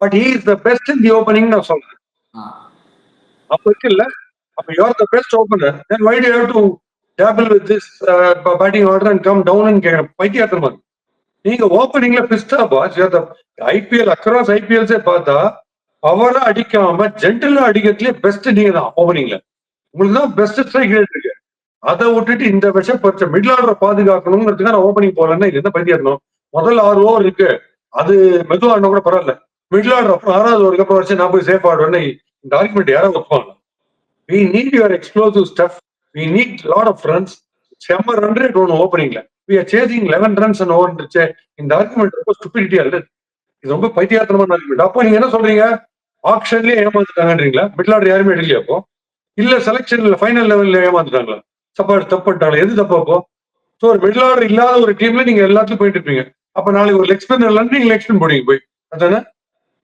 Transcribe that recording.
But he is the best in the opening நான் சொல்றேன். அப்ப இருக்குல்ல, அப்ப you are the best opener. Then why to have to table with this batting order and come down and கேட்க பைத்தியாத்திரமா இருக்கு. நீங்க ஓப்பனிங்ல பிஸ்டா பாஸ் ஐபிஎல் அக்ராஸ் ஐபிஎல்ஸே பார்த்தா பவரா அடிக்காம ஜென்டலா அடிக்கிறதுலே பெஸ்ட் நீங்க தான் ஓப்பனிங்ல. உங்களுக்கு தான் பெஸ்ட் ஸ்ட்ரைக் ரேட் இருக்கு. அதை விட்டுட்டு இந்த விஷயம் பறிச்ச மிடில் ஆர்டரை பாதுகாக்கணுங்கிறதுக்கு நான் ஓப்பனிங் போலன்னா இது என்ன பைத்தியாத்தணும். முதல் 6 ஓவர் இருக்கு, அது மெதுவாடினா கூட பரவாயில்ல. மிடில் ஆர்டர் அப்புறம் 6வது ஓவருக்கு அப்புறம் வச்சு நான் போய் சேஃப் ஆடுவேன்னு இந்த ஆர்குமெண்ட் யாரும் வைப்பாங்க. We need your explosive stuff. We need lot of runs. செம்ம ரன் ரேட் ஒன்று ஓப்பனிங்ல. We are chasing 11 runs and over இருந்துச்சு. இந்த ஆர்குமெண்ட் ரொம்ப ஸ்டூபிடிட்டியா இல்ல. இது ரொம்ப பைத்தியாத்திரமான ஆர்குமெண்ட். அப்போ நீங்க என்ன சொல்றீங்க? ஆக்ஷன்லயே ஏமாந்துட்டாங்கன்றீங்களா? மிடில் ஆர்டர் யாருமே எடுக்கலையா அப்போ? இல்ல செலக்ஷன்ல ஃபைனல் லெவல்ல ஏமாந்துட்டாங்களா? தப்பு பண்ணிட்டாங்களா? எது தப்பு அப்போ? ஸோ ஒரு மிடில் ஆர்டர் இல்லாத ஒரு டீம்ல நீங்க எல்லாத்துக்கும் போயிட்டு இருப்பீங்க. அப்ப நாளைக்கு ஒரு லெக் ஸ்பின்னர் இல்லைன்னு நீங்க லெக் ஸ்பின் போடுவீங்க போய். அதானே?